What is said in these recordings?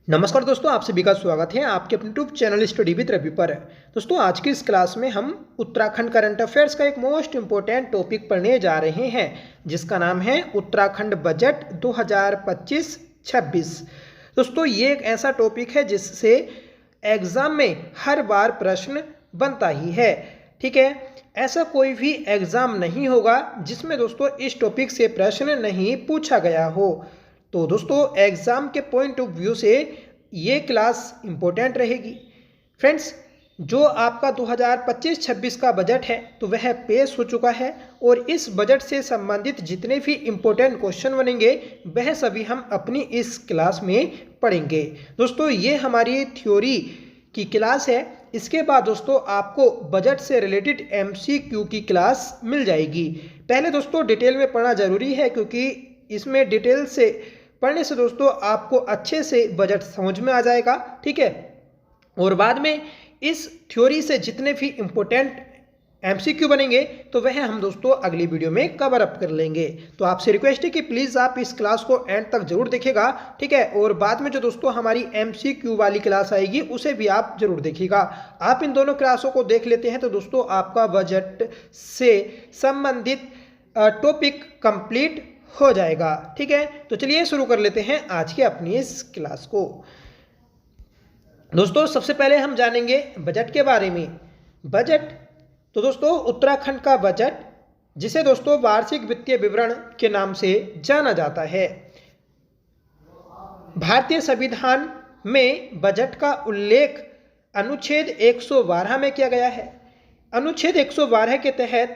नमस्कार दोस्तों, आप सभी का स्वागत है आपके अपने YouTube channel study with Ravi पर। दोस्तों, आज की इस क्लास में हम उत्तराखंड करंट अफेयर्स का एक मोस्ट इम्पोर्टेंट टॉपिक पढ़ने जा रहे हैं जिसका नाम है उत्तराखंड बजट 2025-26। दोस्तों, ये एक ऐसा टॉपिक है जिससे एग्जाम में हर बार प्रश्न बनता ही है। ठीक है, ऐसा कोई भी एग्जाम नहीं होगा जिसमें दोस्तों इस टॉपिक से प्रश्न नहीं पूछा गया हो। तो दोस्तों, एग्ज़ाम के पॉइंट ऑफ व्यू से ये क्लास इम्पोर्टेंट रहेगी। फ्रेंड्स, जो आपका 2025-26 का बजट है तो वह पेश हो चुका है और इस बजट से संबंधित जितने भी इम्पोर्टेंट क्वेश्चन बनेंगे वह सभी हम अपनी इस क्लास में पढ़ेंगे। दोस्तों, ये हमारी थ्योरी की क्लास है। इसके बाद दोस्तों आपको बजट से रिलेटेड MCQ की क्लास मिल जाएगी। पहले दोस्तों डिटेल में पढ़ना ज़रूरी है क्योंकि इसमें डिटेल से पढ़ने से दोस्तों आपको अच्छे से बजट समझ में आ जाएगा। ठीक है, और बाद में इस थ्योरी से जितने भी इम्पोर्टेंट MCQ बनेंगे तो वह हम दोस्तों अगली वीडियो में कवर अप कर लेंगे। तो आपसे रिक्वेस्ट है कि प्लीज़ आप इस क्लास को एंड तक जरूर देखिएगा। ठीक है, और बाद में जो दोस्तों हमारी MCQ वाली क्लास आएगी उसे भी आप जरूर देखिएगा। आप इन दोनों क्लासों को देख लेते हैं तो दोस्तों आपका बजट से संबंधित टॉपिक कंप्लीट हो जाएगा। ठीक है, तो चलिए शुरू कर लेते हैं आज के अपनी इस क्लास को। दोस्तों, सबसे पहले हम जानेंगे बजट के बारे में। बजट तो दोस्तों उत्तराखंड का बजट, जिसे दोस्तों वार्षिक वित्तीय विवरण के नाम से जाना जाता है। भारतीय संविधान में बजट का उल्लेख अनुच्छेद 112 में किया गया है। अनुच्छेद 112 के तहत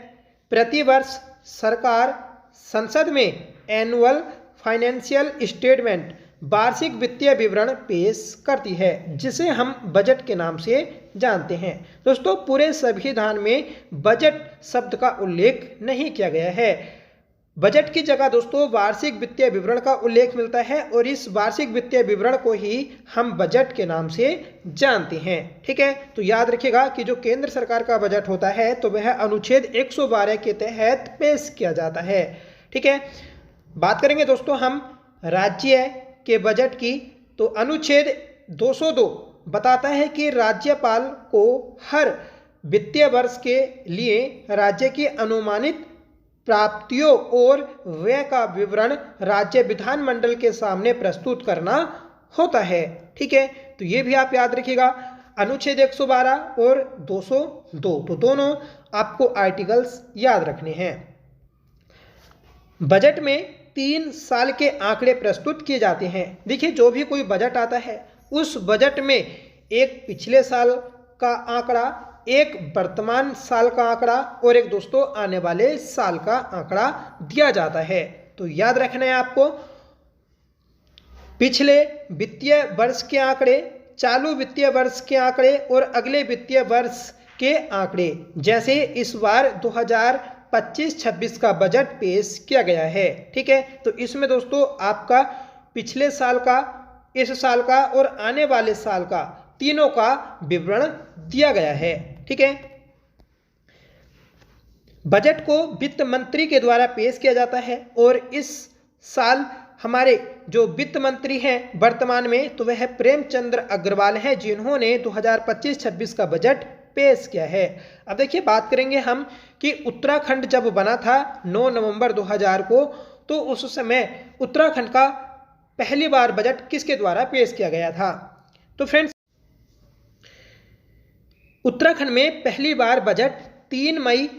प्रतिवर्ष सरकार संसद में एनुअल फाइनेंशियल स्टेटमेंट वार्षिक वित्तीय विवरण पेश करती है, जिसे हम बजट के नाम से जानते हैं। दोस्तों, पूरे संविधान में बजट शब्द का उल्लेख नहीं किया गया है। बजट की जगह दोस्तों वार्षिक वित्तीय विवरण का उल्लेख मिलता है और इस वार्षिक वित्तीय विवरण को ही हम बजट के नाम से जानते हैं। ठीक है, तो याद रखिएगा कि जो केंद्र सरकार का बजट होता है तो वह अनुच्छेद 112 के तहत पेश किया जाता है। ठीक है, बात करेंगे दोस्तों हम राज्य के बजट की, तो अनुच्छेद 202 बताता है कि राज्यपाल को हर वित्तीय वर्ष के लिए राज्य की अनुमानित प्राप्तियों और व्यय का विवरण राज्य विधानमंडल के सामने प्रस्तुत करना होता है। ठीक है, तो ये भी आप याद रखिएगा, अनुच्छेद 112 और 202, तो दोनों आपको आर्टिकल्स याद रखने हैं। बजट में 3 साल के आंकड़े प्रस्तुत किए जाते हैं। देखिए, जो भी कोई बजट आता है उस बजट में एक पिछले साल का आंकड़ा, एक वर्तमान साल का आंकड़ा और एक दोस्तों आने वाले साल का आंकड़ा दिया जाता है। तो याद रखना है आपको, पिछले वित्तीय वर्ष के आंकड़े, चालू वित्तीय वर्ष के आंकड़े और अगले वित्तीय वर्ष के आंकड़े। जैसे इस बार 2025-26 का बजट पेश किया गया है। ठीक है, तो इसमें दोस्तों आपका पिछले साल का, इस साल का और आने वाले साल का तीनों का विवरण दिया गया है। ठीक है, बजट को वित्त मंत्री के द्वारा पेश किया जाता है और इस साल हमारे जो वित्त मंत्री हैं वर्तमान में तो वह प्रेमचंद्र अग्रवाल हैं, जिन्होंने 2025-26 का बजट पेश किया है। अब देखिए, बात करेंगे हम कि उत्तराखंड जब बना था 9 नवंबर 2000 को, तो उस समय उत्तराखंड का पहली बार बजट किसके द्वारा पेश किया गया था। तो फ्रेंड्स, उत्तराखंड में पहली बार बजट 3 मई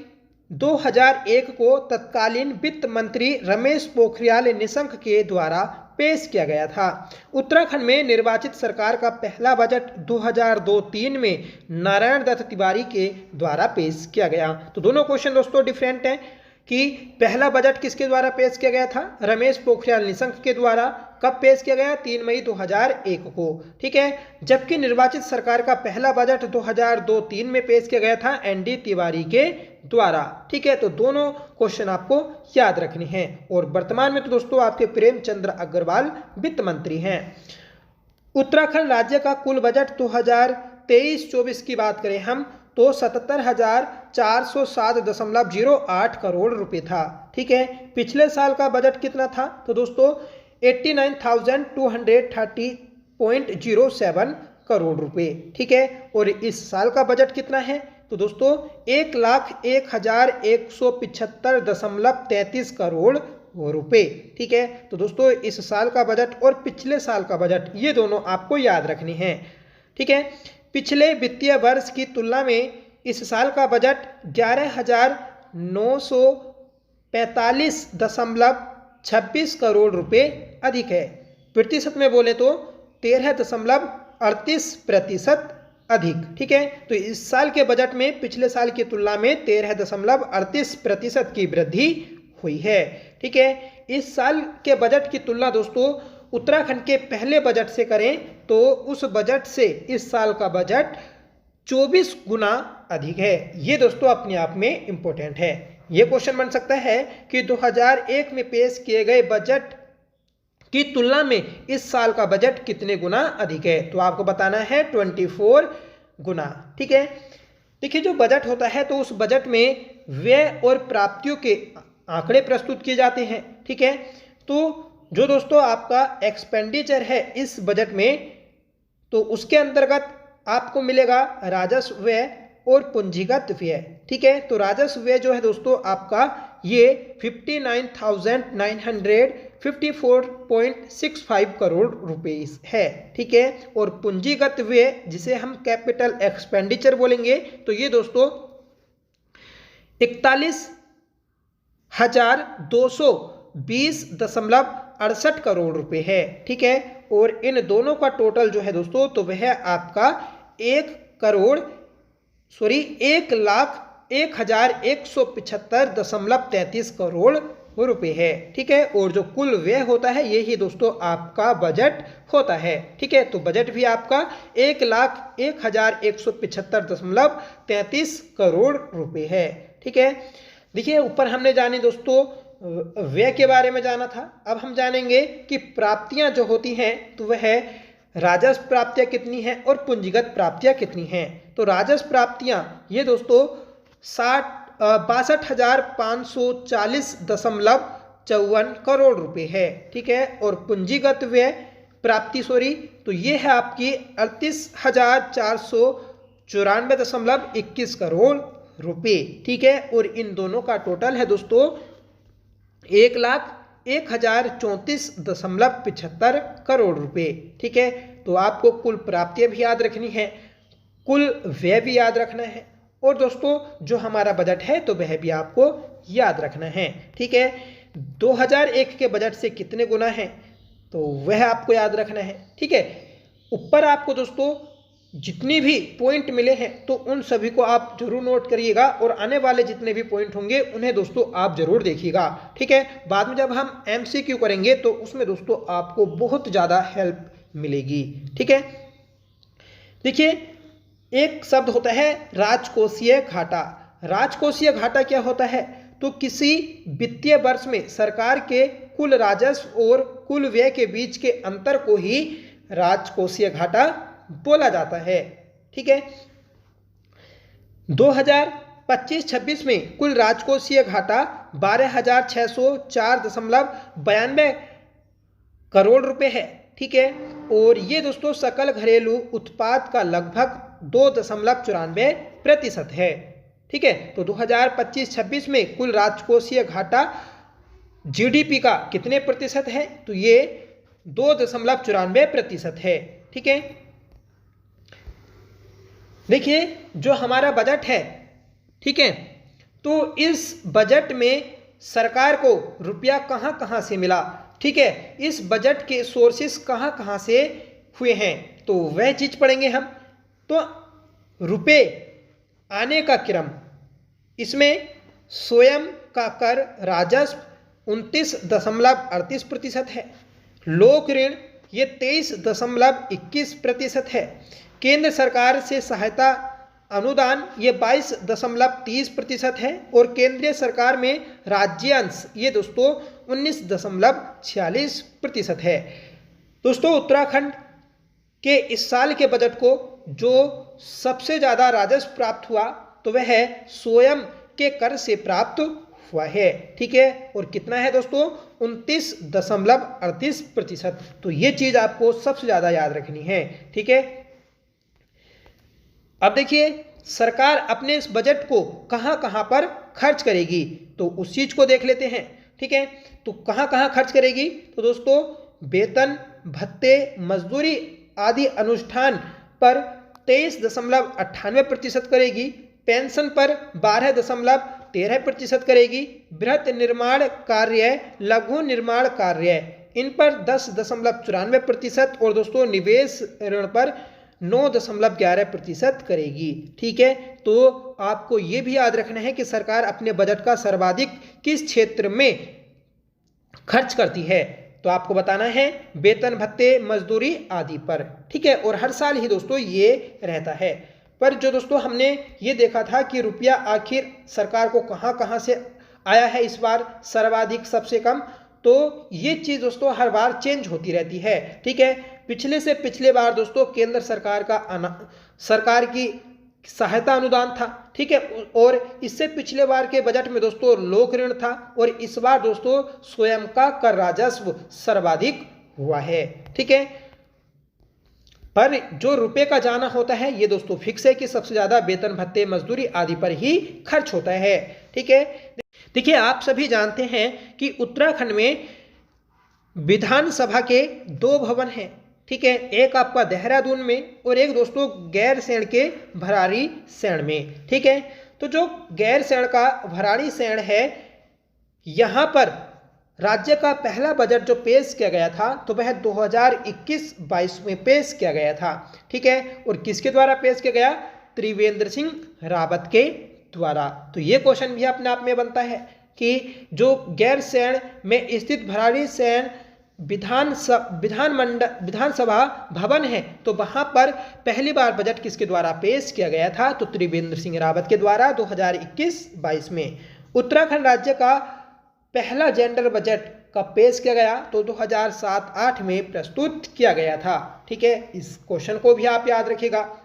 2001 को तत्कालीन वित्त मंत्री रमेश पोखरियाल निशंक के द्वारा पेश किया गया था। उत्तराखंड में निर्वाचित सरकार का पहला बजट 2002-03 में नारायण दत्त तिवारी के द्वारा पेश किया गया। तो दोनों क्वेश्चन दोस्तों डिफरेंट हैं कि पहला बजट किसके द्वारा पेश किया गया था, रमेश पोखरियाल निशंक के द्वारा। कब पेश किया गया, 3 मई 2001 को। ठीक है, जबकि निर्वाचित सरकार का पहला बजट 2002-03 में पेश किया गया था ND तिवारी के द्वारा। ठीक है, तो दोनों क्वेश्चन आपको याद रखने हैं। और वर्तमान में तो दोस्तों आपके प्रेमचंद्र अग्रवाल वित्त मंत्री हैं। उत्तराखंड राज्य का कुल बजट 2023-24 की बात करें हम तो 77,407.08 करोड़ रुपए था। ठीक है, पिछले साल का बजट कितना था, तो दोस्तों 89,230 1,007 करोड़ रुपए। ठीक है, और इस साल का बजट कितना है? तो दोस्तों 1,01,175.33 करोड़ रुपए। ठीक है, तो दोस्तों इस साल का बजट और पिछले साल का बजट ये दोनों आपको याद रखने हैं। ठीक है, पिछले वित्तीय वर्ष की तुलना में इस साल का बजट 11,945.26 करोड़ रुपए अधिक है। प्रतिशत में बोले तो 13.38% अधिक। ठीक है, तो इस साल के बजट में पिछले साल की तुलना में 13.38% की वृद्धि हुई है। ठीक है, इस साल के बजट की तुलना दोस्तों उत्तराखंड के पहले बजट से करें तो उस बजट से इस साल का बजट 24 गुना अधिक है। ये दोस्तों अपने आप में इंपॉर्टेंट है। ये क्वेश्चन बन सकता है कि 2001 में पेश किए गए बजट की तुलना में इस साल का बजट कितने गुना अधिक है? तो आपको बताना है 24 गुना। ठीक है, देखिए जो बजट होता है तो उस बजट में व्यय और प्राप्तियों के आंकड़े प्रस्तुत किए जाते हैं। ठीक है, तो जो दोस्तों आपका एक्सपेंडिचर है इस बजट में, तो उसके अंतर्गत आपको मिलेगा राजस्व व्यय और पूंजीगत व्यय। ठीक है, तो राजस्व व्यय जो है दोस्तों आपका ये 59,954.65 करोड़ रुपए है। ठीक है, और पूंजीगत व्यय जिसे हम कैपिटल एक्सपेंडिचर बोलेंगे तो ये दोस्तों 41,220.68 करोड़ रुपए है। ठीक है, और इन दोनों का टोटल जो है दोस्तों तो वह आपका 1,01,175.33 करोड़ रुपए है। ठीक है, और जो कुल व्यय होता है यही दोस्तों आपका बजट होता है। ठीक है, तो बजट भी आपका 1,01,175.33 करोड़ रुपए है। ठीक है, देखिए ऊपर हमने जानी दोस्तों व्यय के बारे में जाना था। अब हम जानेंगे कि प्राप्तियां जो होती हैं तो वह राजस्व प्राप्तियां कितनी हैं और पूंजीगत प्राप्तियां कितनी हैं। तो राजस्व प्राप्तियां ये दोस्तों 62,540.54 करोड़ रुपए है। ठीक है, और पूंजीगत व्यय प्राप्ति तो ये है आपकी 38,494.21 करोड़ रुपए। ठीक है, और इन दोनों का टोटल है दोस्तों 1,01,034.75 करोड़ रुपए। ठीक है, तो आपको कुल प्राप्तियां भी याद रखनी है, कुल व्यय भी याद रखना है, और दोस्तों जो हमारा बजट है तो वह भी आपको याद रखना है। ठीक है, 2001 के बजट से कितने गुना है तो वह आपको याद रखना है। ठीक है, ऊपर आपको दोस्तों जितनी भी पॉइंट मिले हैं तो उन सभी को आप जरूर नोट करिएगा, और आने वाले जितने भी पॉइंट होंगे उन्हें दोस्तों आप जरूर देखिएगा। ठीक है, बाद में जब हम MCQ करेंगे तो उसमें दोस्तों आपको बहुत ज़्यादा हेल्प मिलेगी। ठीक है, देखिए एक शब्द होता है राजकोषीय घाटा। राजकोषीय घाटा क्या होता है? तो किसी वित्तीय वर्ष में सरकार के कुल राजस्व और कुल व्यय के बीच के अंतर को ही राजकोषीय घाटा बोला जाता है। ठीक है, 2025-26 में कुल राजकोषीय घाटा 12,604.92 करोड़ रुपए है। ठीक है, और ये दोस्तों सकल घरेलू उत्पाद का लगभग 2.94% है। ठीक है, तो 2025-26 में कुल राजकोषीय घाटा GDP का कितने प्रतिशत है? तो ये 2.94% है। ठीक है, देखिए जो हमारा बजट है, ठीक है, तो इस बजट में सरकार को रुपया कहां कहां से मिला। ठीक है, इस बजट के सोर्सेस कहां कहां से हुए हैं तो वह चीज पढ़ेंगे हम। तो रुपए आने का क्रम, इसमें स्वयं का कर राजस्व 29.38% है, लोक ऋण ये 23.21% है, केंद्र सरकार से सहायता अनुदान ये 22.30% है, और केंद्रीय सरकार में राज्यांश ये दोस्तों 19.46% है। दोस्तों उत्तराखंड के इस साल के बजट को जो सबसे ज़्यादा राजस्व प्राप्त हुआ तो वह स्वयं के कर से प्राप्त हुआ है। ठीक है, और कितना है दोस्तों? 29.38%। तो ये चीज आपको सबसे ज्यादा याद रखनी है। ठीक है, अब देखिए सरकार अपने इस बजट को कहां कहां पर खर्च करेगी, तो उस चीज को देख लेते हैं। ठीक है, तो कहां कहां खर्च करेगी? तो दोस्तों वेतन, भत्ते, मजदूरी आदि अनुष्ठान पर 23.98% करेगी, पेंशन पर 12.13% करेगी, बृहत निर्माण कार्य, लघु निर्माण कार्य इन पर 10.94% और दोस्तों निवेश ऋण पर 9.11% करेगी। ठीक है, तो आपको यह भी याद रखना है कि सरकार अपने बजट का सर्वाधिक किस क्षेत्र में खर्च करती है, तो आपको बताना है वेतन, भत्ते, मजदूरी आदि पर। ठीक है, और हर साल ही दोस्तों ये रहता है। पर जो दोस्तों हमने ये देखा था कि रुपया आखिर सरकार को कहां कहां से आया है इस बार सर्वाधिक सबसे कम, तो ये चीज दोस्तों हर बार चेंज होती रहती है। ठीक है, पिछले से पिछले बार दोस्तों केंद्र सरकार की सहायता अनुदान था। ठीक है, और इससे पिछले बार के बजट में दोस्तों लोक ऋण था, और इस बार दोस्तों स्वयं का कर राजस्व सर्वाधिक हुआ है। ठीक है, पर जो रुपए का जाना होता है ये दोस्तों फिक्स है कि सबसे ज्यादा वेतन, भत्ते, मजदूरी आदि पर ही खर्च होता है। ठीक है, देखिए आप सभी जानते हैं कि उत्तराखंड में विधानसभा के 2 भवन हैं। ठीक है, एक आपका देहरादून में और एक दोस्तों गैरसैंण के भराड़ीसैंण में। ठीक है, तो जो गैरसैंण का भराड़ीसैंण है, यहां पर राज्य का पहला बजट जो पेश किया गया था तो वह 2021-22 में पेश किया गया था। ठीक है, और किसके द्वारा पेश किया गया? त्रिवेंद्र सिंह रावत के द्वारा। तो ये क्वेश्चन भी अपने आप में बनता है कि जो गैरसैंण में स्थित भराड़ीसैंण विधानसभा भवन है, तो वहां पर पहली बार बजट किसके द्वारा पेश किया गया था? तो त्रिवेंद्र सिंह रावत के द्वारा 2021-22 में। उत्तराखंड राज्य का पहला जेंडर बजट कब पेश किया गया? तो 2007-08 में प्रस्तुत किया गया था। ठीक है, इस क्वेश्चन को भी आप याद रखिएगा।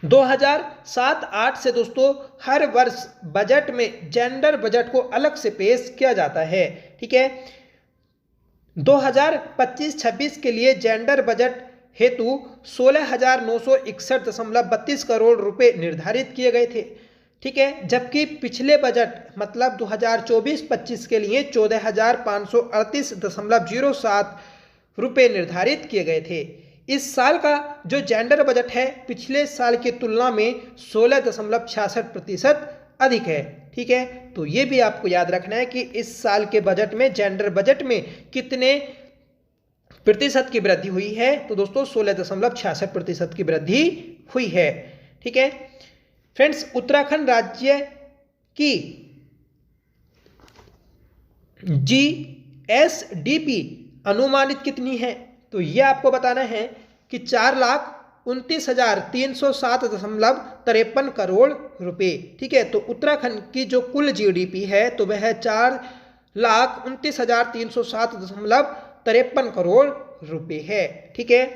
2007-08 से दोस्तों हर वर्ष बजट में जेंडर बजट को अलग से पेश किया जाता है। ठीक है, 2025-26 के लिए जेंडर बजट हेतु 16,961.32 करोड़ रुपए निर्धारित किए गए थे। ठीक है, जबकि पिछले बजट मतलब 2024-25 के लिए 14,538.07 रुपए निर्धारित किए गए थे। इस साल का जो जेंडर बजट है पिछले साल की तुलना में 16.66% अधिक है। ठीक है, तो ये भी आपको याद रखना है कि इस साल के बजट में जेंडर बजट में कितने प्रतिशत की वृद्धि हुई है? तो दोस्तों 16.66% की वृद्धि हुई है। ठीक है फ्रेंड्स, उत्तराखंड राज्य की GSDP अनुमानित कितनी है? तो यह आपको बताना है कि 4,29,307.53 करोड़ रुपए। ठीक है, तो उत्तराखंड की जो कुल GDP है तो वह 4,29,307.53 करोड़ रुपए है। ठीक है,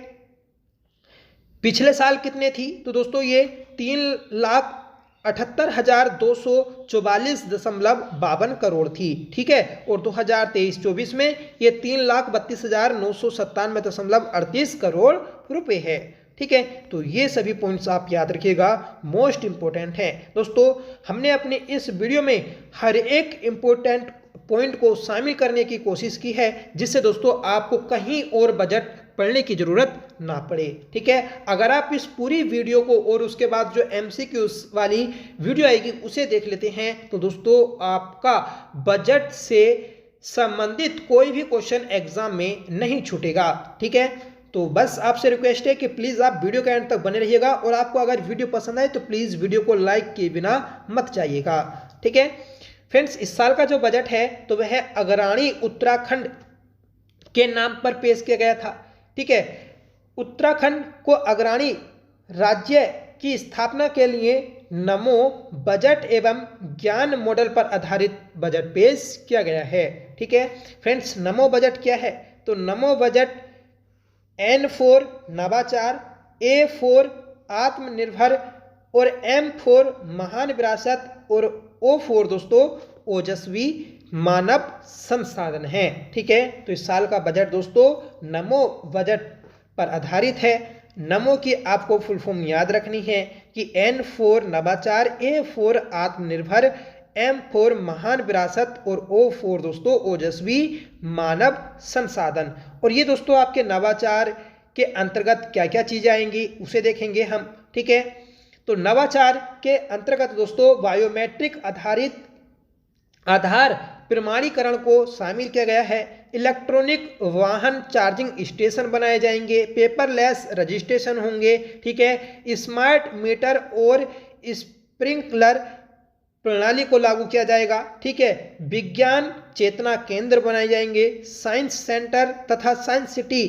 पिछले साल कितने थी? तो दोस्तों ये 3,78,244.52 करोड़ थी। ठीक है, और 2023-24 में ये 3,32,997.38 करोड़ रुपए है। ठीक है, तो ये सभी पॉइंट्स आप याद रखिएगा, मोस्ट इंपॉर्टेंट है। दोस्तों हमने अपने इस वीडियो में हर एक इंपॉर्टेंट पॉइंट को शामिल करने की कोशिश की है, जिससे दोस्तों आपको कहीं और बजट पढ़ने की जरूरत ना पड़े। ठीक है, अगर आप इस पूरी वीडियो को और उसके बाद जो MCQ वाली वीडियो आएगी उसे देख लेते हैं तो दोस्तों आपका बजट से संबंधित कोई भी क्वेश्चन एग्जाम में नहीं छूटेगा। ठीक है, तो बस आपसे रिक्वेस्ट है कि प्लीज़ आप वीडियो के एंड तक बने रहिएगा, और आपको अगर वीडियो पसंद आए तो प्लीज़ वीडियो को लाइक किए बिना मत जाइएगा। ठीक है फ्रेंड्स, इस साल का जो बजट है तो वह अग्रणी उत्तराखंड के नाम पर पेश किया गया था। ठीक है, उत्तराखंड को अग्रणी राज्य की स्थापना के लिए नमो बजट एवं ज्ञान मॉडल पर आधारित बजट पेश किया गया है। ठीक है फ्रेंड्स, नमो बजट क्या है? तो नमो बजट N4 नवाचार, A4 आत्मनिर्भर और M4 महान विरासत और O4 दोस्तों ओजस्वी मानव संसाधन है। ठीक है, तो इस साल का बजट दोस्तों नमो बजट पर आधारित है। नमो की आपको फुल फॉर्म याद रखनी है कि N फॉर नवाचार, A फॉर आत्मनिर्भर, M फॉर महान विरासत और O फॉर दोस्तों ओजस्वी मानव संसाधन। और ये दोस्तों आपके नवाचार के अंतर्गत क्या क्या चीजें आएंगी उसे देखेंगे हम। ठीक है, तो नवाचार के अंतर्गत दोस्तों बायोमेट्रिक आधारित आधार प्रमाणीकरण को शामिल किया गया है। इलेक्ट्रॉनिक वाहन चार्जिंग स्टेशन बनाए जाएंगे, पेपरलेस रजिस्ट्रेशन होंगे। ठीक है, स्मार्ट मीटर और स्प्रिंकलर प्रणाली को लागू किया जाएगा। ठीक है, विज्ञान चेतना केंद्र बनाए जाएंगे, साइंस सेंटर तथा साइंस सिटी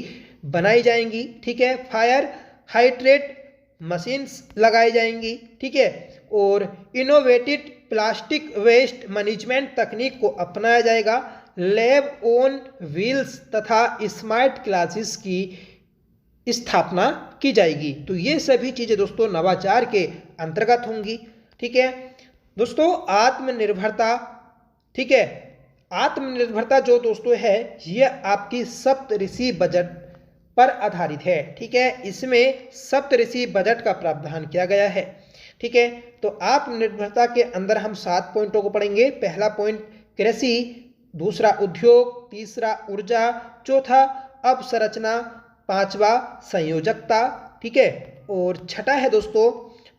बनाई जाएंगी। ठीक है, फायर हाइड्रेट मशीन्स लगाई जाएंगी। ठीक है, और इनोवेटिव प्लास्टिक वेस्ट मैनेजमेंट तकनीक को अपनाया जाएगा। लैब ऑन व्हील्स तथा स्मार्ट क्लासेस की स्थापना की जाएगी। तो ये सभी चीजें दोस्तों नवाचार के अंतर्गत होंगी। ठीक है दोस्तों, आत्मनिर्भरता। ठीक है, आत्मनिर्भरता जो दोस्तों है ये आपकी सप्तऋषि बजट पर आधारित है। ठीक है, इसमें सप्तऋषि बजट का प्रावधान किया गया है। ठीक है, तो आत्मनिर्भरता के अंदर हम 7 पॉइंटों को पढ़ेंगे। पहला पॉइंट कृषि, दूसरा उद्योग, तीसरा ऊर्जा, चौथा अवसंरचना, पांचवा संयोजकता। ठीक है, और छठा है दोस्तों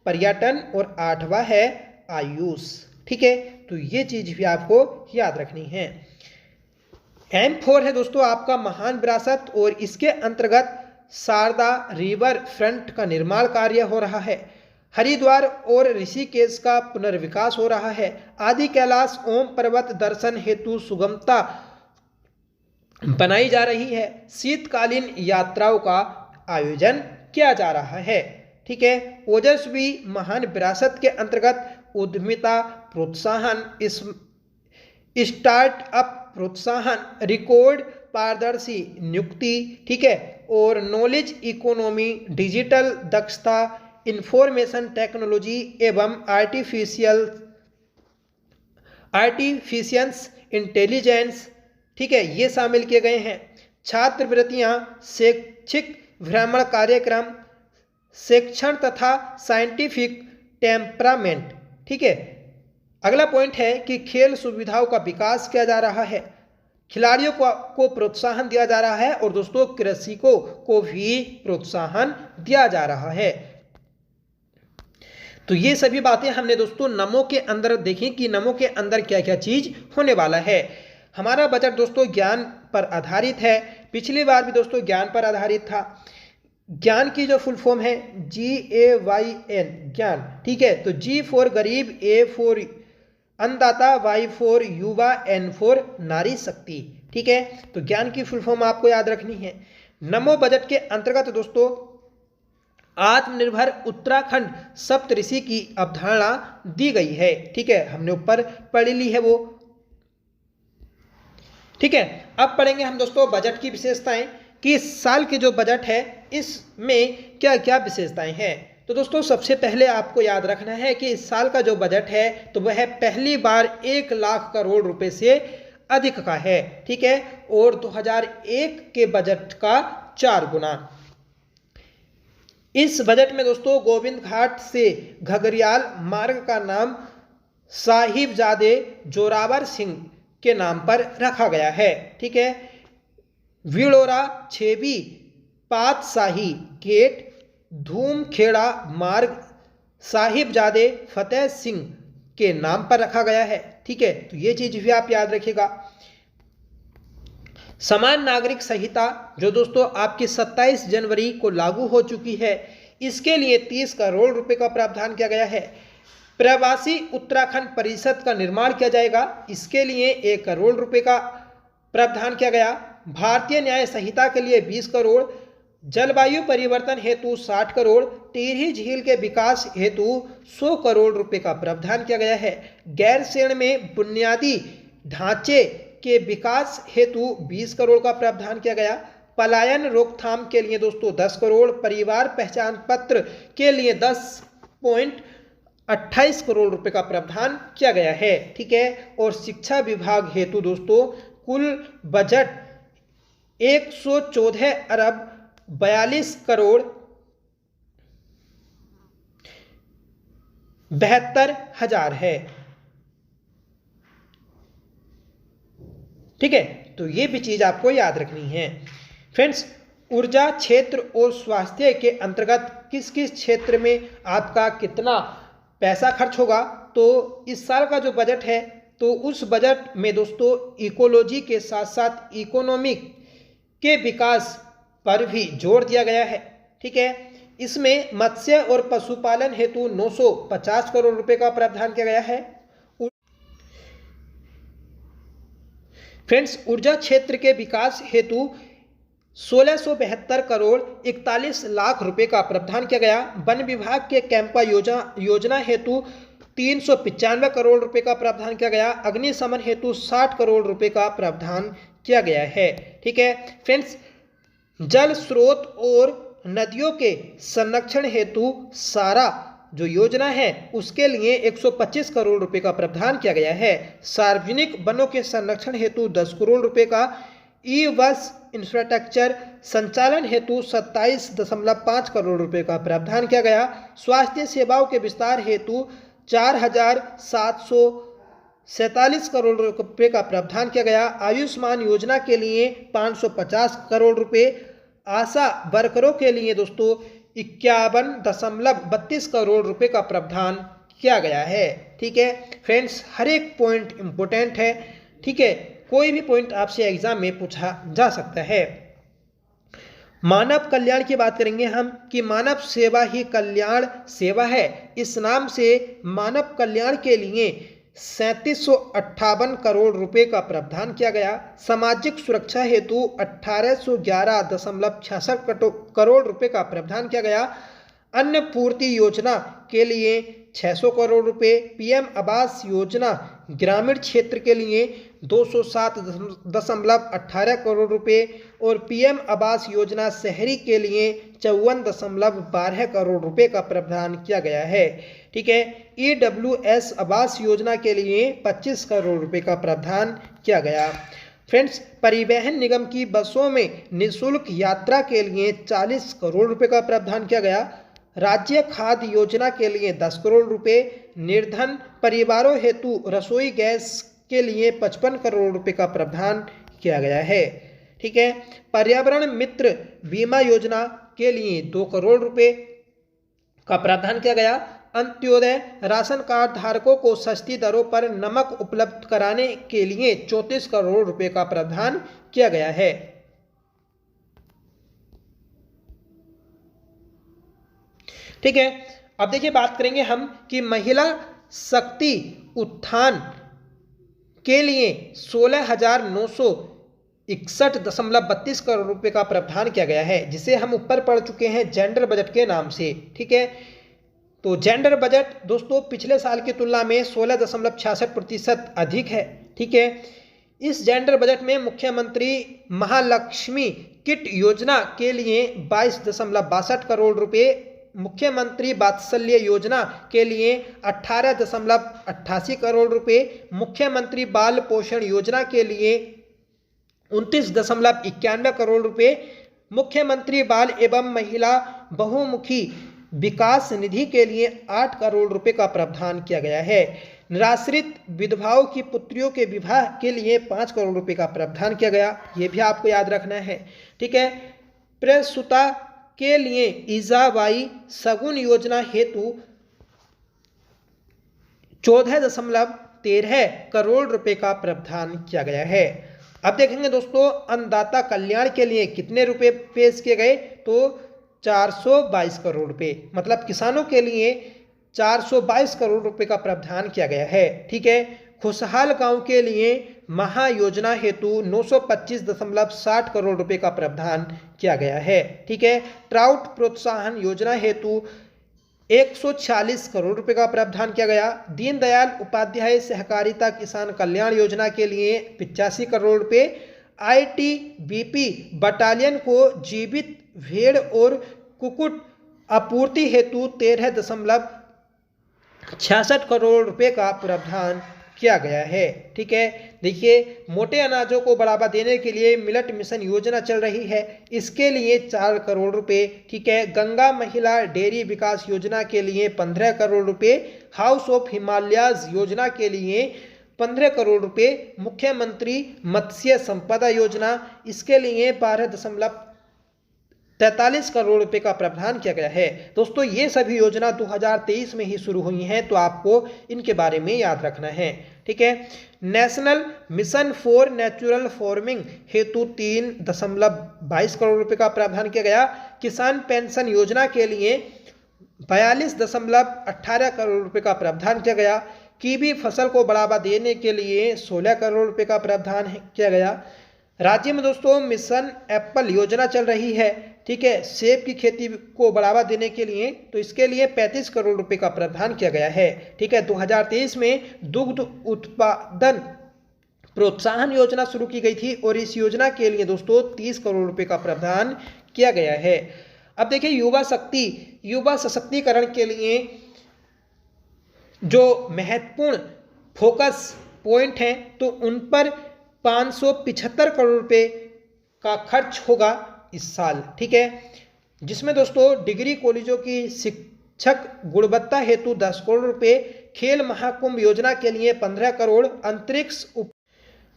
पर्यटन और आठवां है आयुष। ठीक है, तो ये चीज भी आपको याद रखनी है। M4 है दोस्तों आपका महान विरासत और इसके अंतर्गत शारदा रिवर फ्रंट का निर्माण कार्य हो रहा है। हरिद्वार और ऋषिकेश का पुनर्विकास हो रहा है। आदि कैलाश ओम पर्वत दर्शन हेतु सुगमता बनाई जा रही है। शीतकालीन यात्राओं का आयोजन किया जा रहा है। ठीक है, ओजस्वी महान विरासत के अंतर्गत उद्यमिता प्रोत्साहन, स्टार्टअप प्रोत्साहन, रिकॉर्ड पारदर्शी नियुक्ति। ठीक है, और नॉलेज इकोनॉमी, डिजिटल दक्षता, इंफॉर्मेशन टेक्नोलॉजी एवं आर्टिफिशियंस इंटेलिजेंस। ठीक है, ये शामिल किए गए हैं। छात्रवृत्तियां, शैक्षिक भ्रमण कार्यक्रम, शिक्षण तथा साइंटिफिक टेम्परामेंट। ठीक है, अगला पॉइंट है कि खेल सुविधाओं का विकास किया जा रहा है, खिलाड़ियों को प्रोत्साहन दिया जा रहा है और दोस्तों कृषकों को भी प्रोत्साहन दिया जा रहा है। तो ये सभी बातें हमने दोस्तों नमो के अंदर देखी कि नमो के अंदर क्या क्या चीज होने वाला है। हमारा बजट दोस्तों ज्ञान पर आधारित है। पिछली बार भी दोस्तों ज्ञान पर आधारित था। ज्ञान की जो फुल फॉर्म है GAYN ज्ञान। ठीक है, तो G फॉर गरीब, A फॉर अन्नदाता, Y फॉर युवा, N फॉर नारी शक्ति। ठीक है, तो ज्ञान की फुल फॉर्म आपको याद रखनी है। नमो बजट के अंतर्गत दोस्तों आत्मनिर्भर उत्तराखंड सप्तऋषि की अवधारणा दी गई है। ठीक है, हमने ऊपर पढ़ ली है वो। ठीक है, अब पढ़ेंगे हम दोस्तों बजट की विशेषताएं कि इस साल के जो बजट है इसमें क्या क्या विशेषताएं हैं। तो दोस्तों सबसे पहले आपको याद रखना है कि इस साल का जो बजट है तो वह पहली बार 1 लाख करोड़ रुपए से अधिक का है। ठीक है, और 2001 के बजट का 4 गुना। इस बजट में दोस्तों गोविंद घाट से घगरियाल मार्ग का नाम साहिबजादे जोरावर सिंह के नाम पर रखा गया है। ठीक है, विड़ोरा छेबी पातशाही गेट धूमखेड़ा मार्ग साहिबजादे फतेह सिंह के नाम पर रखा गया है। ठीक है, तो ये चीज भी आप याद रखिएगा। समान नागरिक संहिता जो दोस्तों आपकी 27 जनवरी को लागू हो चुकी है, इसके लिए 30 करोड़ रुपए का प्रावधान किया गया है। प्रवासी उत्तराखंड परिषद का निर्माण किया जाएगा, इसके लिए 1 करोड़ रुपए का प्रावधान किया गया। भारतीय न्याय संहिता के लिए 20 करोड़, जलवायु परिवर्तन हेतु 60 करोड़, टिहरी झील के विकास हेतु 100 करोड़ रुपए का प्रावधान किया गया है। गैरसैंण में बुनियादी ढांचे के विकास हेतु 20 करोड़ का प्रावधान किया गया। पलायन रोकथाम के लिए दोस्तों 10 करोड़, परिवार पहचान पत्र के लिए 10.8 28 करोड़ रुपए का प्रावधान किया गया है। ठीक है, और शिक्षा विभाग हेतु दोस्तों कुल बजट 114 अरब 42 करोड़ 72 हजार है। ठीक है, तो ये भी चीज आपको याद रखनी है। फ्रेंड्स, ऊर्जा क्षेत्र और स्वास्थ्य के अंतर्गत किस किस क्षेत्र में आपका कितना पैसा खर्च होगा, तो इस साल का जो बजट है तो उस बजट में दोस्तों इकोलॉजी के साथ साथ इकोनॉमिक के विकास पर भी जोर दिया गया है। ठीक है, इसमें मत्स्य और पशुपालन हेतु 950 करोड़ रुपए का प्रावधान किया गया है। फ्रेंड्स, ऊर्जा क्षेत्र के विकास हेतु 1672 करोड़ 41 लाख रुपए का प्रावधान किया गया। वन विभाग के कैंपा योजना हेतु 395 करोड़ रुपए का प्रावधान किया गया। अग्निशमन हेतु 60 करोड़ रुपए का प्रावधान किया गया है। ठीक है फ्रेंड्स, जल स्रोत और नदियों के संरक्षण हेतु सारा जो योजना है उसके लिए 125 करोड़ रुपए का प्रावधान किया गया है। सार्वजनिक वनों के संरक्षण हेतु 10 करोड़ रुपए का, ई बस इंफ्रास्ट्रक्चर संचालन हेतु 27.5 करोड़ रुपए का प्रावधान किया गया। स्वास्थ्य सेवाओं के विस्तार हेतु 4,747 करोड़ रुपए का प्रावधान किया गया। आयुष्मान योजना के लिए 550 करोड़ रुपए, आशा वर्करों के लिए दोस्तों 51.32 करोड़ रुपए का प्रावधान किया गया है। ठीक है फ्रेंड्स, हर एक पॉइंट इंपॉर्टेंट है। ठीक है, कोई भी पॉइंट आपसे एग्जाम में पूछा जा सकता है। मानव कल्याण की बात करेंगे हम कि मानव सेवा ही कल्याण सेवा है। इस नाम से मानव कल्याण के लिए 3758 करोड़ रुपए का प्रावधान किया गया। सामाजिक सुरक्षा हेतु 1811.66 करोड़ रुपए का प्रावधान किया गया। अन्न पूर्ति योजना के लिए 600 करोड़ रुपए, पीएम आवास योजना ग्रामीण क्षेत्र के लिए 207.18 करोड़ रुपए और पीएम आवास योजना शहरी के लिए 54.12 करोड़ रुपए का प्रावधान किया गया है। ठीक है, ईडब्ल्यूएस आवास योजना के लिए 25 करोड़ रुपए का प्रावधान किया गया। फ्रेंड्स, परिवहन निगम की बसों में निःशुल्क यात्रा के लिए 40 करोड़ रुपए का प्रावधान किया गया। राज्य खाद्य योजना के लिए 10 करोड़ रुपए, निर्धन परिवारों हेतु रसोई गैस के लिए 55 करोड़ रुपए का प्रावधान किया गया है। ठीक है, पर्यावरण मित्र बीमा योजना के लिए 2 करोड़ रुपए का प्रावधान किया गया। अंत्योदय राशन कार्ड धारकों को सस्ती दरों पर नमक उपलब्ध कराने के लिए 34 करोड़ रुपए का प्रावधान किया गया है। ठीक है, अब देखिए बात करेंगे हम कि महिला शक्ति उत्थान के लिए 16,961.32 करोड़ रुपए का प्रावधान किया गया है, जिसे हम ऊपर पढ़ चुके हैं जेंडर बजट के नाम से। ठीक है, तो जेंडर बजट दोस्तों पिछले साल की तुलना में 16.66% अधिक है। ठीक है, इस जेंडर बजट में मुख्यमंत्री महालक्ष्मी किट योजना के लिए 22.62 करोड़ रुपए, मुख्यमंत्री वात्सल्य योजना के लिए 18.88 करोड़ रुपए, मुख्यमंत्री बाल पोषण योजना के लिए 29.91 करोड़ रुपए, मुख्यमंत्री बाल एवं महिला बहुमुखी विकास निधि के लिए 8 करोड़ रुपए का प्रावधान किया गया है। निराश्रित विधवाओं की पुत्रियों के विवाह के लिए 5 करोड़ रुपए का प्रावधान किया गया, ये भी आपको याद रखना है। ठीक है, प्रसूता के लिए ईजाबाई सगुन योजना हेतु 14.13 करोड़ रुपए का प्रावधान किया गया है। अब देखेंगे दोस्तों अन्नदाता कल्याण के लिए कितने रुपए पेश किए गए, तो 422 करोड़ रुपए, मतलब किसानों के लिए 422 करोड़ रुपए का प्रावधान किया गया है। ठीक है, खुशहाल गांव के लिए महायोजना हेतु 925.60 करोड़ रुपए का प्रावधान किया गया है। ठीक है, ट्राउट प्रोत्साहन योजना हेतु 146 करोड़ रुपए का प्रावधान किया गया। दीनदयाल उपाध्याय सहकारिता किसान कल्याण योजना के लिए 85 करोड़ रुपए, आईटीबीपी बटालियन को जीवित भेड़ और कुक्कुट आपूर्ति हेतु 66 करोड़ रुपए का प्रावधान किया गया है। ठीक है, देखिए मोटे अनाजों को बढ़ावा देने के लिए मिलेट मिशन योजना चल रही है, इसके लिए 4 करोड़ रुपए। ठीक है, गंगा महिला डेयरी विकास योजना के लिए 15 करोड़ रुपए, हाउस ऑफ हिमालयाज योजना के लिए 15 करोड़ रुपए, मुख्यमंत्री मत्स्य संपदा योजना इसके लिए 12.43 करोड़ रुपए का प्रावधान किया गया है। दोस्तों ये सभी योजना 2023 में ही शुरू हुई हैं, तो आपको इनके बारे में याद रखना है। ठीक है, national mission for natural farming हेतु 3.22 करोड़ रुपए का प्रावधान किया गया। किसान पेंशन योजना के लिए 42.18 करोड़ रुपए का प्रावधान किया गया। कीवी फसल को बढ़ावा देने के लिए 16 करोड़ रुपए का प्रावधान किया गया। राज्य में दोस्तों मिशन एप्पल योजना चल रही है। ठीक है, सेब की खेती को बढ़ावा देने के लिए, तो इसके लिए 35 करोड़ रुपए का प्रावधान किया गया है। ठीक है, 2023 में दुग्ध उत्पादन प्रोत्साहन योजना शुरू की गई थी और इस योजना के लिए दोस्तों 30 करोड़ रुपए का प्रावधान किया गया है। अब देखिए युवा सशक्तिकरण के लिए जो महत्वपूर्ण फोकस पॉइंट हैं तो उन पर 575 करोड़ रुपए का खर्च होगा इस साल। ठीक है, जिसमें दोस्तों डिग्री कॉलेजों की शिक्षक गुणवत्ता हेतु 10 करोड़ रुपए, खेल महाकुंभ योजना के लिए 15 करोड़,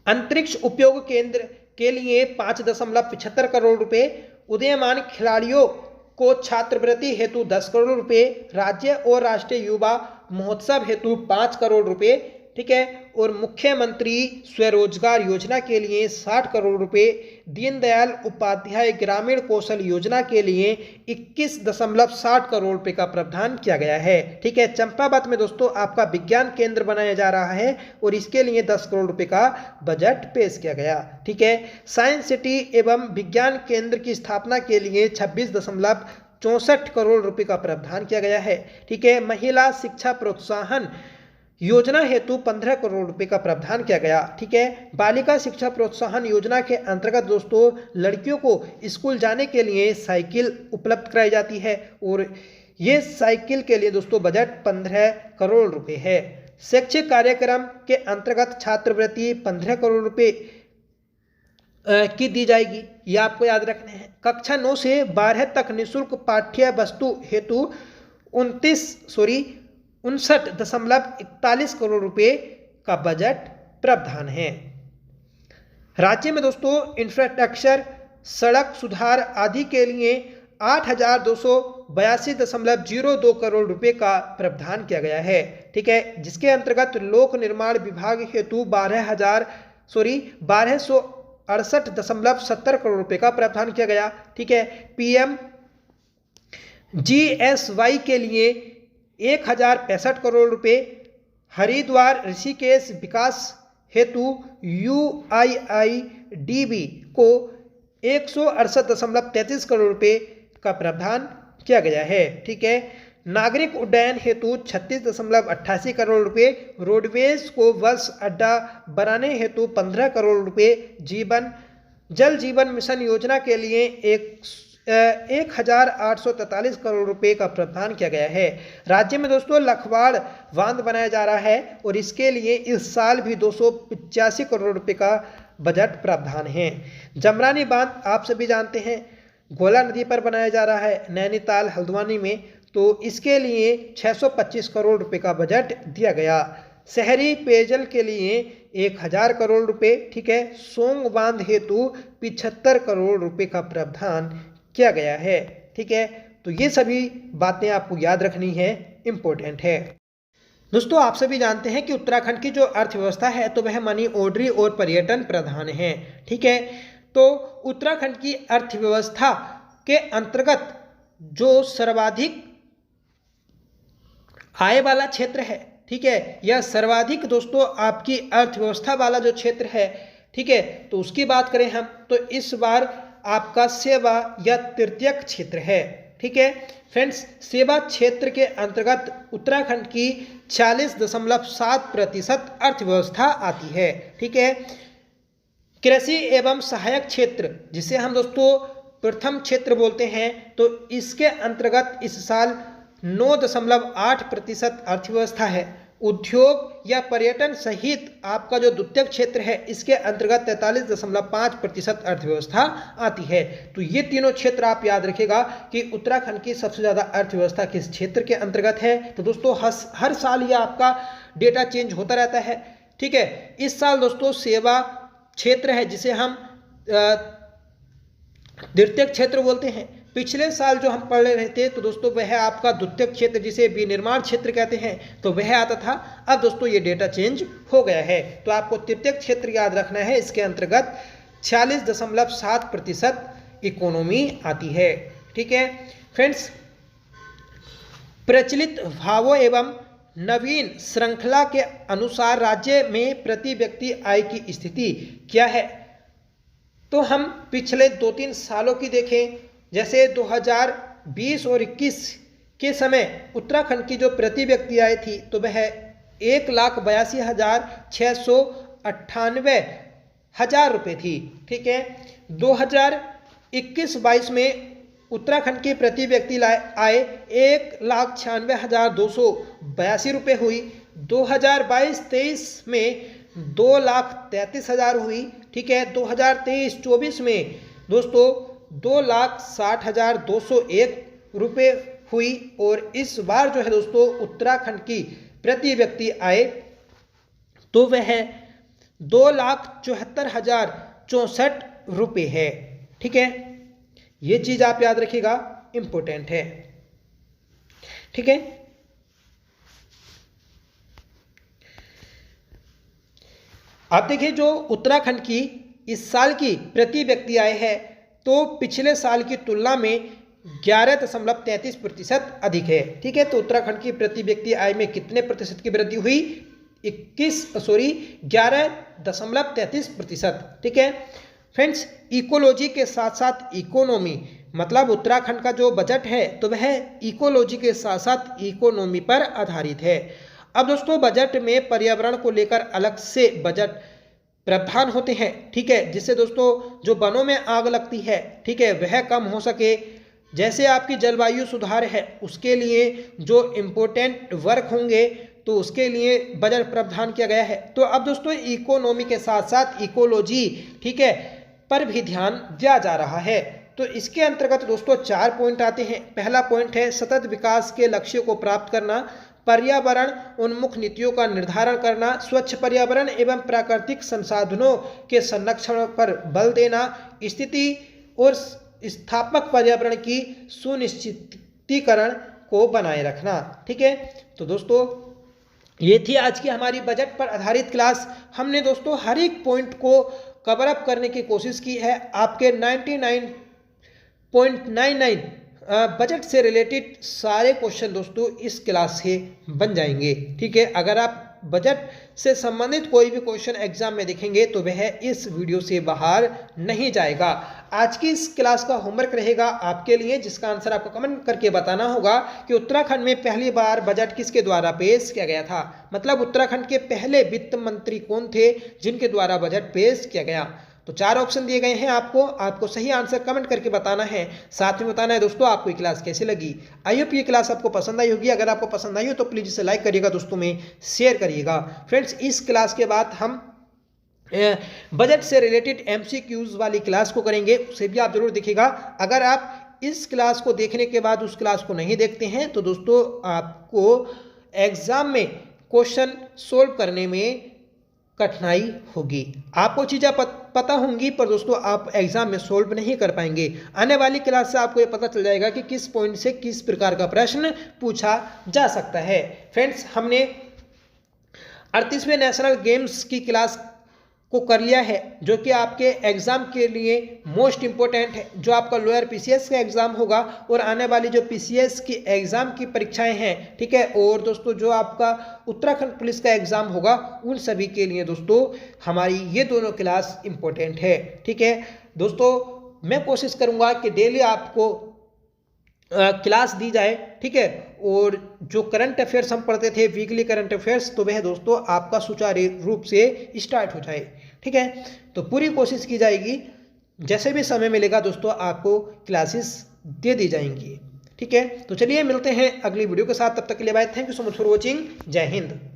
अंतरिक्ष उपयोग केंद्र के लिए 5.75 करोड़ रुपए, उदीयमान खिलाड़ियों को छात्रवृत्ति हेतु 10 करोड़ रुपए, राज्य और राष्ट्रीय युवा महोत्सव हेतु 5 करोड़ रुपए। ठीक है, और मुख्यमंत्री स्वरोजगार योजना के लिए 60 करोड़ रुपए, दीनदयाल उपाध्याय ग्रामीण कौशल योजना के लिए 21.60 करोड़ रुपए का प्रावधान किया गया है। ठीक है, चंपावत में दोस्तों आपका विज्ञान केंद्र बनाया जा रहा है और इसके लिए 10 करोड़ रुपए का बजट पेश किया गया। ठीक है, साइंस सिटी एवं विज्ञान केंद्र की स्थापना के लिए 26.64 करोड़ रुपए का प्रावधान किया गया है। ठीक है, महिला शिक्षा प्रोत्साहन योजना हेतु 15 करोड़ रुपए का प्रावधान किया गया। ठीक है, बालिका शिक्षा प्रोत्साहन योजना के अंतर्गत दोस्तों लड़कियों को स्कूल जाने के लिए साइकिल उपलब्ध कराई जाती है और ये साइकिल के लिए दोस्तों बजट 15 करोड़ रुपए है। शैक्षिक कार्यक्रम के अंतर्गत छात्रवृत्ति 15 करोड़ रुपए की दी जाएगी, ये आपको याद रखना है। कक्षा 9 से 12 तक निःशुल्क पाठ्य वस्तु हेतु 59.41 करोड़ रुपए का बजट प्रावधान है। राज्य में दोस्तों इंफ्रास्ट्रक्चर सड़क सुधार आदि के लिए 8,282.02 करोड़ रुपए का प्रावधान किया गया है। ठीक है, जिसके अंतर्गत लोक निर्माण विभाग हेतु 1268.70 करोड़ रुपए का प्रावधान किया गया। ठीक है, PM GSY के लिए 1,065 करोड़ रुपए, हरिद्वार ऋषिकेश विकास हेतु UIIDB को 168.33 करोड़ रुपए का प्रावधान किया गया है। ठीक है, नागरिक उड्डयन हेतु 36.88 करोड़ रुपए, रोडवेज को बस अड्डा बनाने हेतु 15 करोड़ रुपए, जल जीवन मिशन योजना के लिए 1,843 करोड़ रुपए का प्रावधान किया गया है। राज्य में दोस्तों लखवाड़ बांध बनाया जा रहा है और इसके लिए इस साल भी 285 करोड़ रुपए का बजट प्रावधान है। जमरानी बांध आप सभी जानते हैं गोला नदी पर बनाया जा रहा है नैनीताल हल्द्वानी में, तो इसके लिए 625 करोड़ रुपए का बजट दिया गया। शहरी पेयजल के लिए 1,000 करोड़ रुपए। ठीक है, सोंग बांध हेतु 75 करोड़ रुपए का प्रावधान किया गया है। ठीक है, तो ये सभी बातें आपको याद रखनी है, इंपॉर्टेंट है। दोस्तों आप सभी जानते हैं कि उत्तराखंड की जो अर्थव्यवस्था है तो वह मनी ऑर्डरी और पर्यटन प्रधान है। ठीक है, तो उत्तराखंड की अर्थव्यवस्था के अंतर्गत जो सर्वाधिक आय वाला क्षेत्र है, ठीक है, यह सर्वाधिक दोस्तों आपकी अर्थव्यवस्था वाला जो क्षेत्र है, ठीक है, तो उसकी बात करें हम तो इस बार आपका सेवा या तृतीयक क्षेत्र है। ठीक है फ्रेंड्स, सेवा क्षेत्र के अंतर्गत उत्तराखंड की 40.7% अर्थव्यवस्था आती है। ठीक है, कृषि एवं सहायक क्षेत्र जिसे हम दोस्तों प्रथम क्षेत्र बोलते हैं, तो इसके अंतर्गत इस साल 9.8% अर्थव्यवस्था है। उद्योग या पर्यटन सहित आपका जो द्वितीयक क्षेत्र है इसके अंतर्गत 43.5% अर्थव्यवस्था आती है। तो ये तीनों क्षेत्र आप याद रखिएगा कि उत्तराखंड की सबसे ज़्यादा अर्थव्यवस्था किस क्षेत्र के अंतर्गत है। तो दोस्तों हर साल ये आपका डेटा चेंज होता रहता है, ठीक है। इस साल दोस्तों सेवा क्षेत्र है जिसे हम द्वितीयक क्षेत्र बोलते हैं। पिछले साल जो हम पढ़ रहे थे तो दोस्तों वह आपका द्वितीयक क्षेत्र जिसे विनिर्माण क्षेत्र कहते हैं तो वह आता था। अब दोस्तों ये डेटा चेंज हो गया है। तो आपको तृतीयक क्षेत्र याद रखना है, इसके अंतर्गत 46.7% इकोनॉमी आती है, ठीक है फ्रेंड्स। प्रचलित भावों एवं नवीन श्रृंखला के अनुसार राज्य में प्रति व्यक्ति आय की स्थिति क्या है। तो हम पिछले 2-3 सालों की देखें, जैसे 2020 और 21 के समय उत्तराखंड की जो प्रति व्यक्ति आय थी तो वह 1,82,698 रुपये थी, ठीक है। 2021-22 में उत्तराखंड की प्रति व्यक्ति आय 1,96,282 रुपये हुई। 2022-23 में 2,33,000 हुई, ठीक है। 2023-24 में दोस्तों 2,60,201 रुपये हुई। और इस बार जो है दोस्तों उत्तराखंड की प्रति व्यक्ति आय तो वह 2,74,064 रुपये है, ठीक है। ये चीज आप याद रखिएगा, इंपॉर्टेंट है, ठीक है। आप देखिए जो उत्तराखंड की इस साल की प्रति व्यक्ति आय है तो पिछले साल की तुलना में 11.33% अधिक है, ठीक है। तो उत्तराखंड की प्रति व्यक्ति आय में कितने प्रतिशत की वृद्धि हुई? 11.33%, ठीक है फ्रेंड्स। इकोलॉजी के साथ साथ इकोनॉमी, मतलब उत्तराखंड का जो बजट है तो वह इकोलॉजी के साथ साथ इकोनॉमी पर आधारित है। अब दोस्तों बजट में पर्यावरण को लेकर अलग से बजट प्रावधान होते हैं, ठीक है, जिससे दोस्तों जो वनों में आग लगती है, ठीक है, वह कम हो सके। जैसे आपकी जलवायु सुधार है उसके लिए जो इम्पोर्टेंट वर्क होंगे तो उसके लिए बजट प्रावधान किया गया है। तो अब दोस्तों इकोनॉमी के साथ साथ इकोलॉजी, ठीक है, पर भी ध्यान दिया जा रहा है। तो इसके अंतर्गत दोस्तों 4 पॉइंट आते हैं। पहला पॉइंट है सतत विकास के लक्ष्यों को प्राप्त करना, पर्यावरण उन्मुख नीतियों का निर्धारण करना, स्वच्छ पर्यावरण एवं प्राकृतिक संसाधनों के संरक्षण पर बल देना, स्थिति और स्थापक पर्यावरण की सुनिश्चितीकरण को बनाए रखना, ठीक है। तो दोस्तों ये थी आज की हमारी बजट पर आधारित क्लास। हमने दोस्तों हर एक पॉइंट को कवर अप करने की कोशिश की है। आपके 99.99 बजट से रिलेटेड सारे क्वेश्चन दोस्तों इस क्लास से बन जाएंगे, ठीक है। अगर आप बजट से संबंधित कोई भी क्वेश्चन एग्जाम में देखेंगे तो वह इस वीडियो से बाहर नहीं जाएगा। आज की इस क्लास का होमवर्क रहेगा आपके लिए, जिसका आंसर आपको कमेंट करके बताना होगा कि उत्तराखंड में पहली बार बजट किसके द्वारा पेश किया गया था। मतलब उत्तराखंड के पहले वित्त मंत्री कौन थे जिनके द्वारा बजट पेश किया गया। तो 4 ऑप्शन दिए गए हैं आपको सही आंसर कमेंट करके बताना है। साथ में बताना है दोस्तों आपको ये क्लास कैसी लगी। आई होप ये क्लास आपको पसंद आई होगी। अगर आपको पसंद आई हो तो प्लीज़ इसे लाइक करिएगा, दोस्तों में शेयर करिएगा। फ्रेंड्स इस क्लास के बाद हम बजट से रिलेटेड MCQs वाली क्लास को करेंगे, उसे भी आप जरूर देखिएगा। अगर आप इस क्लास को देखने के बाद उस क्लास को नहीं देखते हैं तो दोस्तों आपको एग्जाम में क्वेश्चन सोल्व करने में कठिनाई होगी। आपको चीज़ें पता होंगी पर दोस्तों आप एग्जाम में सोल्व नहीं कर पाएंगे। आने वाली क्लास से आपको ये पता चल जाएगा कि किस पॉइंट से किस प्रकार का प्रश्न पूछा जा सकता है। फ्रेंड्स हमने 38वें नेशनल गेम्स की क्लास को कर लिया है, जो कि आपके एग्जाम के लिए मोस्ट इंपॉर्टेंट है, जो आपका लोअर PCS का एग्जाम होगा और आने वाली जो PCS की एग्जाम की परीक्षाएं हैं, ठीक है, और दोस्तों जो आपका उत्तराखंड पुलिस का एग्जाम होगा उन सभी के लिए दोस्तों हमारी ये दोनों क्लास इंपॉर्टेंट है, ठीक है। दोस्तों मैं कोशिश करूंगा कि डेली आपको क्लास दी जाए, ठीक है, और जो करंट अफेयर्स हम पढ़ते थे वीकली करंट अफेयर्स तो वह दोस्तों आपका सुचारू रूप से स्टार्ट हो जाए, ठीक है। तो पूरी कोशिश की जाएगी, जैसे भी समय मिलेगा दोस्तों आपको क्लासेस दे दी जाएंगी। ठीक है, तो चलिए मिलते हैं अगली वीडियो के साथ, तब तक के लिए bye, thank you so much for watching, जय हिंद।